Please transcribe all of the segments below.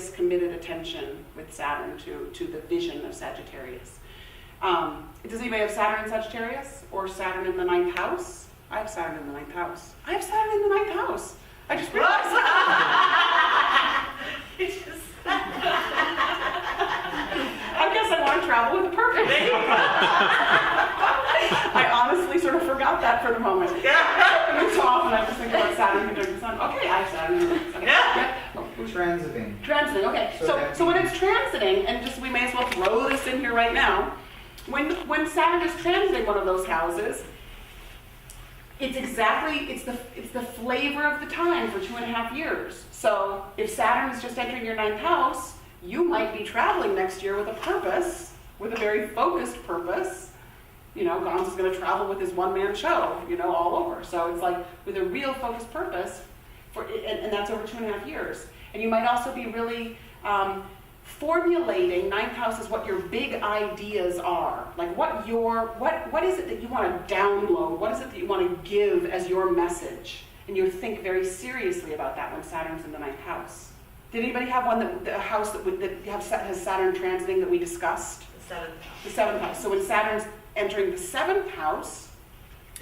serious, committed attention with Saturn to the vision of Sagittarius. Does anybody have Saturn in Sagittarius or Saturn in the 9th house? I have Saturn in the 9th house. I have Saturn in the 9th house. I just realized I guess I want to travel with a purpose. I honestly sort of forgot that for the moment. Every so often I just think about Saturn conjunct the Sun. Okay, I have Saturn. Okay. Yeah. Oh, Transiting. Transiting, okay. So when it's transiting, and just we may as well throw this in here right now, when Saturn is transiting one of those houses, it's the flavor of the time for 2.5 years. So if Saturn is just entering your 9th house, you might be traveling next year with a purpose, with a very focused purpose. You know, Gons is going to travel with his one-man show, you know, all over. So it's like with a real focused purpose, and that's over 2.5 years. And you might also be really formulating, 9th house is what your big ideas are. Like what is it that you want to download? What is it that you want to give as your message? And you think very seriously about that when Saturn's in the 9th house. Did anybody have a house that has Saturn transiting that we discussed? The 7th house. The 7th house. So when Saturn's entering the 7th house,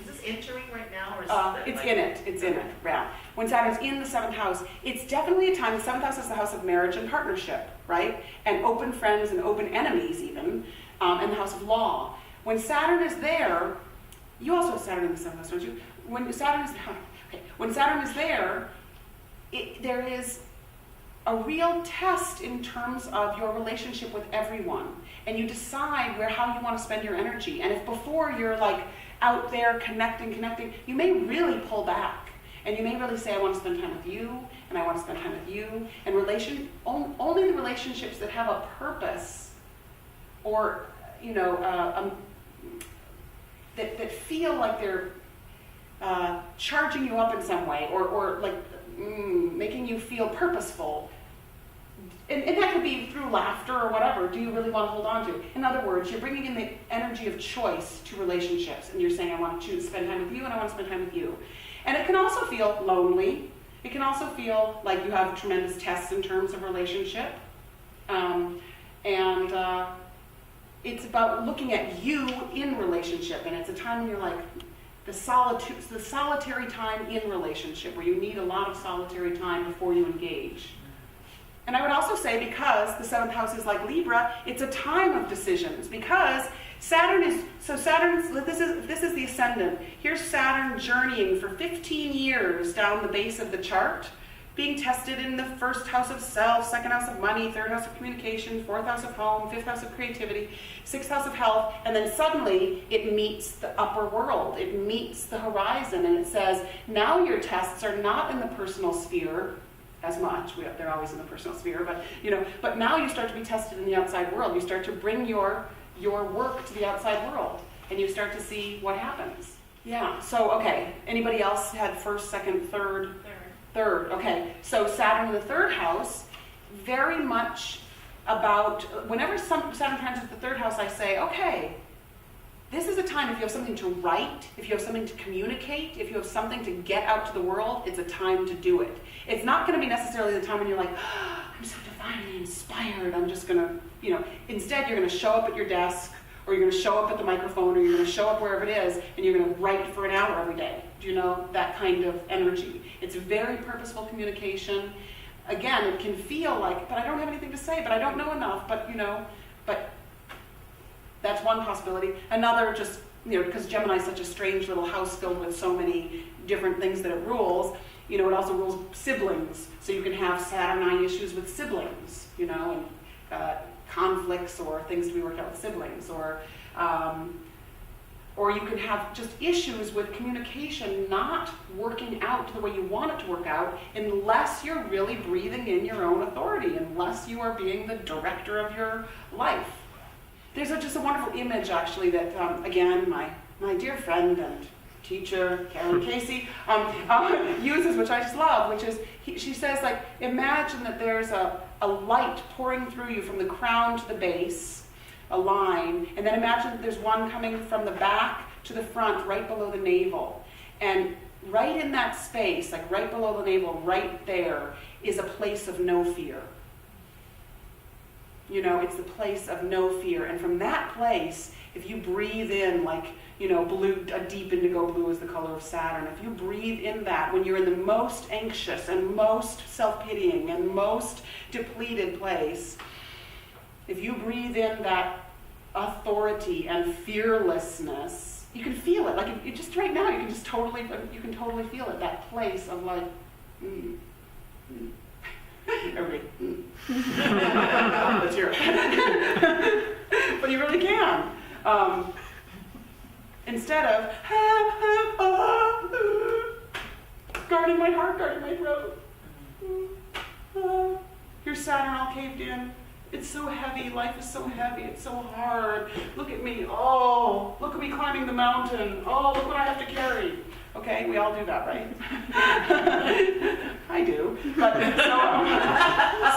is this entering right now, or is it's in it. It's in it. Yeah. When Saturn's in the 7th house, it's definitely a time. The 7th house is the house of marriage and partnership, right? And open friends and open enemies, even, and the house of law. When Saturn is there, you also have Saturn in the 7th house, don't you? When Saturn is there, there is a real test in terms of your relationship with everyone, and you decide how you want to spend your energy. And if before you're like out there connecting, you may really pull back, and you may really say, I want to spend time with you, and I want to spend time with you. And only the relationships that have a purpose, or that feel like they're charging you up in some way, or like making you feel purposeful. And that could be through laughter or whatever. Do you really want to hold on to? In other words, you're bringing in the energy of choice to relationships, and you're saying, I want to choose to spend time with you, and I want to spend time with you. And it can also feel lonely. It can also feel like you have tremendous tests in terms of relationship. It's about looking at you in relationship, and it's a time when you're like, the solitary time in relationship, where you need a lot of solitary time before you engage. And I would also say, because the 7th house is like Libra, it's a time of decisions, because this is the ascendant. Here's Saturn journeying for 15 years down the base of the chart, being tested in the 1st house of self, 2nd house of money, 3rd house of communication, 4th house of home, 5th house of creativity, 6th house of health, and then suddenly it meets the upper world. It meets the horizon, and it says, now your tests are not in the personal sphere as much. They're always in the personal sphere, but now you start to be tested in the outside world. You start to bring your work to the outside world, and you start to see what happens. Yeah, so, okay. Anybody else had 1st, 2nd, 3rd? Third, okay. So Saturn in the 3rd house, very much about, whenever Saturn transits the 3rd house, I say, okay, this is a time if you have something to write, if you have something to communicate, if you have something to get out to the world, it's a time to do it. It's not going to be necessarily the time when you're like, oh, I'm so divinely inspired, I'm just going to, instead you're going to show up at your desk, or you're going to show up at the microphone, or you're going to show up wherever it is, and you're going to write for an hour every day. Do you know that kind of energy? It's very purposeful communication. Again, it can feel like, but I don't have anything to say, but I don't know enough, but that's one possibility. Another, just, because Gemini is such a strange little house filled with so many different things that it rules, it also rules siblings. So you can have Saturnine issues with siblings, and conflicts or things to be worked out with siblings, or you can have just issues with communication not working out the way you want it to work out, unless you're really breathing in your own authority, unless you are being the director of your life. There's just a wonderful image, actually, that, again, my dear friend and teacher, Karen Casey, uses, which I just love, which is, she says, like, imagine that there's a light pouring through you from the crown to the base, a line, and then imagine that there's one coming from the back to the front, right below the navel. And right in that space, like right below the navel, right there, is a place of no fear. It's the place of no fear. And from that place, if you breathe in like, blue, a deep indigo blue is the color of Saturn. If you breathe in that when you're in the most anxious and most self-pitying and most depleted place, if you breathe in that authority and fearlessness, you can feel it. Like it just right now, you can totally feel it. That place of like, everybody, let's hear it. But you really can. Instead of guarding my heart, guarding my throat. Here's Saturn all caved in. It's so heavy. Life is so heavy. It's so hard. Look at me. Oh, look at me climbing the mountain. Oh, look what I have to carry. Okay, we all do that, right? I do. But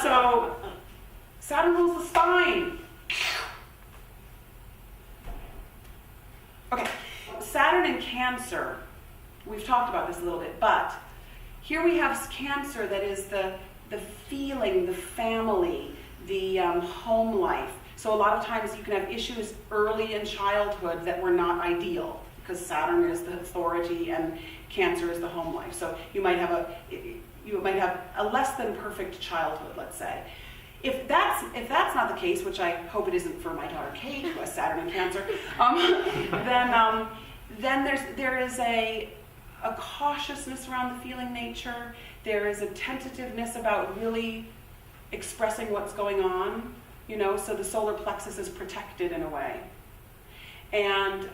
so Saturn rules the spine. Okay, Saturn in Cancer. We've talked about this a little bit, but here we have Cancer that is the feeling, the family, the home life. So a lot of times you can have issues early in childhood that were not ideal, because Saturn is the authority and Cancer is the home life. So you might have a less than perfect childhood, let's say. If that's not the case, which I hope it isn't for my daughter Kate, who has Saturn in Cancer, then there is a cautiousness around the feeling nature. There is a tentativeness about really expressing what's going on, so the solar plexus is protected in a way. And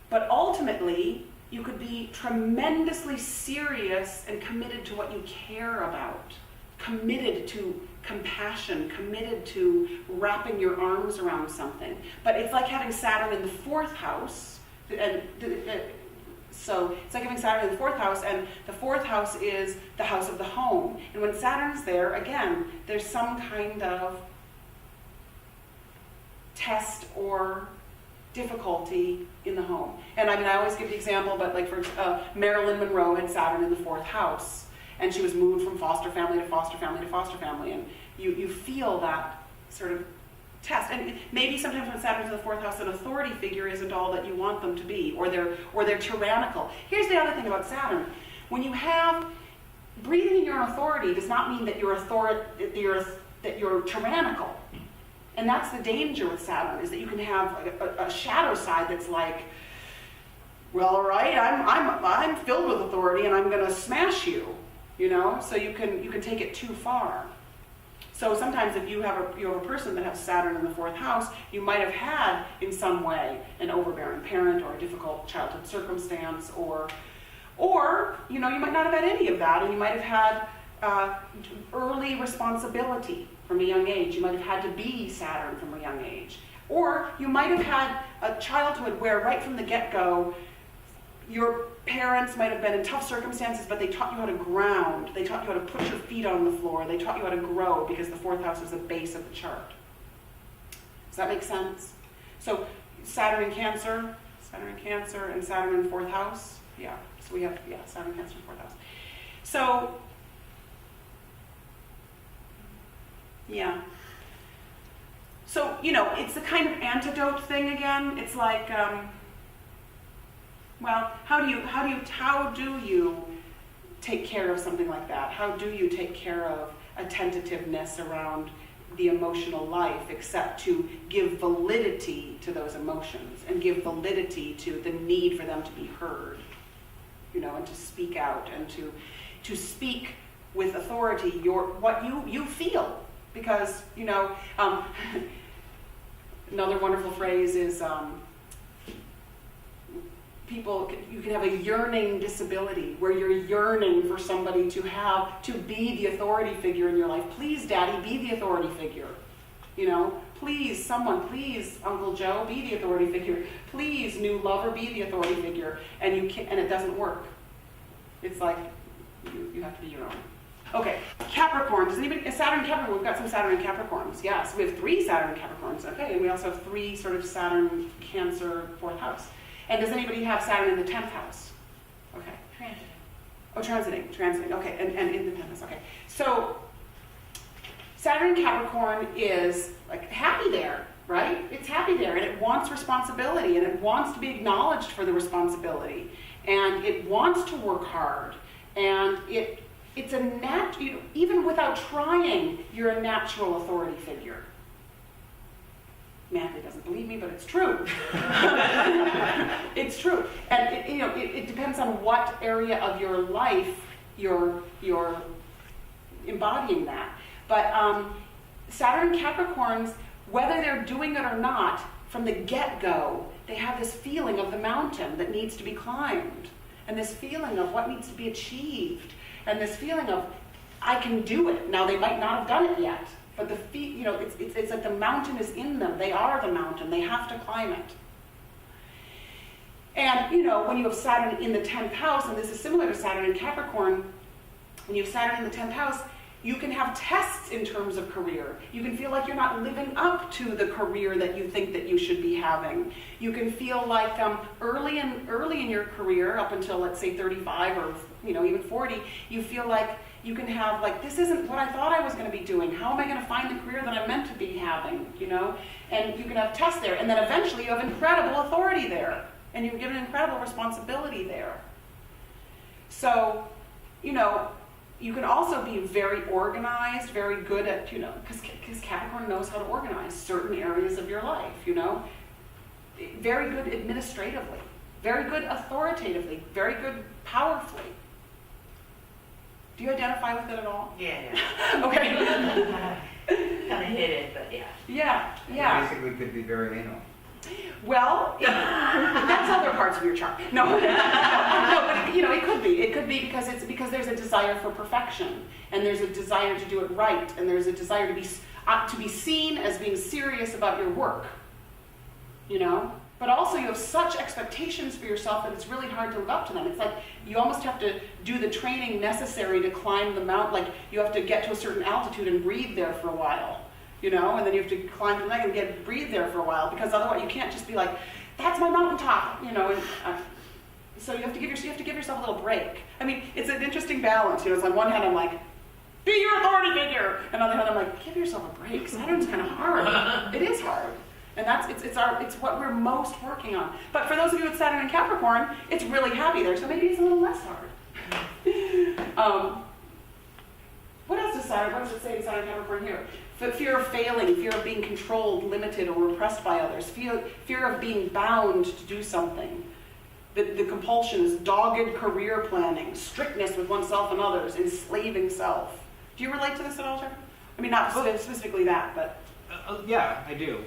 but ultimately, you could be tremendously serious and committed to what you care about, committed to compassion, committed to wrapping your arms around something. But it's like having Saturn in the 4th house, and so it's like having Saturn in the 4th house, and the 4th house is the house of the home. And when Saturn's there, again, there's some kind of test or difficulty in the home. And I always give the example, but like for Marilyn Monroe had Saturn in the 4th house. And she was moved from foster family to foster family to foster family. And you feel that sort of test. And maybe sometimes when Saturn's in the 4th house, an authority figure isn't all that you want them to be, or they're tyrannical. Here's the other thing about Saturn. When you have breathing in your authority does not mean that you're tyrannical. And that's the danger with Saturn, is that you can have a shadow side that's like, well, all right, I'm filled with authority and I'm going to smash you. So you can take it too far. So sometimes if you have a person that has Saturn in the 4th house, you might have had in some way an overbearing parent or a difficult childhood circumstance, or you might not have had any of that, and you might have had early responsibility from a young age. You might have had to be Saturn from a young age, or you might have had a childhood where right from the get-go your parents might have been in tough circumstances, but they taught you how to ground. They taught you how to put your feet on the floor. They taught you how to grow, because the 4th house is the base of the chart. Does that make sense? So Saturn in Cancer, and Saturn in 4th house. Yeah. So we have Saturn, Cancer, 4th house. So yeah. So it's the kind of antidote thing again. It's like. Well, how do you take care of something like that? How do you take care of a tentativeness around the emotional life, except to give validity to those emotions and give validity to the need for them to be heard, and to speak out and to speak with authority what you feel, because another wonderful phrase is. You can have a yearning disability, where you're yearning for somebody to be the authority figure in your life. Please, Daddy, be the authority figure. Please, please, Uncle Joe, be the authority figure. Please, new lover, be the authority figure. And it doesn't work. It's like you have to be your own. Okay, Capricorn. Saturn in Capricorn? We've got some Saturn in Capricorns. Yes, we have 3 Saturn in Capricorns. Okay, and we also have 3 sort of Saturn, Cancer, 4th house. And does anybody have Saturn in the 10th house? Okay. Transiting. Oh, transiting. Okay, and in the 10th house. Okay. So Saturn in Capricorn is like happy there, right? It's happy there, and it wants responsibility, and it wants to be acknowledged for the responsibility, and it wants to work hard, and it's a even without trying, you're a natural authority figure. Matthew doesn't believe me, but it's true. It's true, and it depends on what area of your life you're embodying that. But Saturn and Capricorns, whether they're doing it or not, from the get-go, they have this feeling of the mountain that needs to be climbed, and this feeling of what needs to be achieved, and this feeling of, I can do it. Now, they might not have done it yet, but it's like the mountain is in them. They are the mountain. They have to climb it. And, when you have Saturn in the 10th house, and this is similar to Saturn in Capricorn, when you have Saturn in the 10th house, you can have tests in terms of career. You can feel like you're not living up to the career that you think that you should be having. You can feel like early in your career, up until let's say 35 or even 40, you feel like you can have like, this isn't what I thought I was going to be doing. How am I going to find the career that I'm meant to be having? And you can have tests there, and then eventually you have incredible authority there, and you're given incredible responsibility there. So, you can also be very organized, very good at, because Capricorn knows how to organize certain areas of your life, Very good administratively, very good authoritatively, very good powerfully. Do you identify with it at all? Yeah. Okay. Kind of hit it, but yeah. Yeah. Basically, could be very anal. Well, that's other parts of your chart. No, no, but it could be. It could be because there's a desire for perfection, and there's a desire to do it right, and there's a desire to be seen as being serious about your work. But also you have such expectations for yourself that it's really hard to live up to them. It's like you almost have to do the training necessary to climb the mountain. Like you have to get to a certain altitude and breathe there for a while. And then you have to climb the leg and breathe there for a while, because otherwise you can't just be like, that's my mountaintop, so you have to give yourself a little break. I mean, it's an interesting balance, It's on one hand I'm like, be your authority figure, and on the other hand I'm like, give yourself a break. Saturn's kind of hard. It is hard, and it's what we're most working on. But for those of you with Saturn and Capricorn, it's really happy there, so maybe it's a little less hard. What else does it say in Saturn and Capricorn here? Fear of failing, fear of being controlled, limited, or repressed by others, fear of being bound to do something. The compulsion is dogged career planning, strictness with oneself and others, enslaving self. Do you relate to this at all, Jeff? I mean, not specifically that, but... Yeah, I do.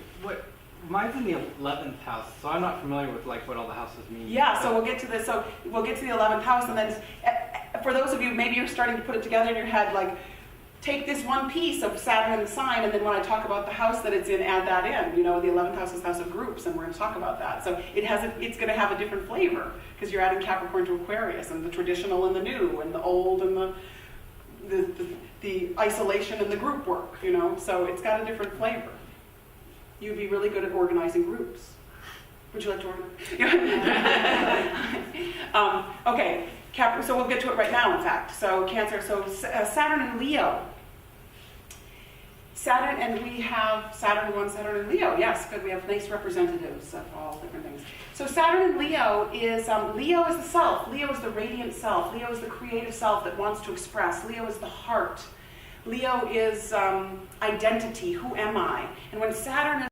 Mine's in the 11th house, so I'm not familiar with what all the houses mean. Yeah, so we'll get to this. So we'll get to the 11th house, and then for those of you, maybe you're starting to put it together in your head, take this one piece of Saturn in the sign, and then when I talk about the house that it's in, add that in. The 11th house is house of groups, and we're going to talk about that. So it's going to have a different flavor, because you're adding Capricorn to Aquarius, and the traditional and the new, and the old and the isolation and the group work, So it's got a different flavor. You'd be really good at organizing groups. Would you like to organize? Okay. So we'll get to it right now, in fact. So Cancer, Saturn and Leo. We have Saturn 1, Saturn and Leo. Yes, good. We have nice representatives of all different things. So Saturn and Leo is the self. Leo is the radiant self. Leo is the creative self that wants to express. Leo is the heart. Leo is identity. Who am I? And when Saturn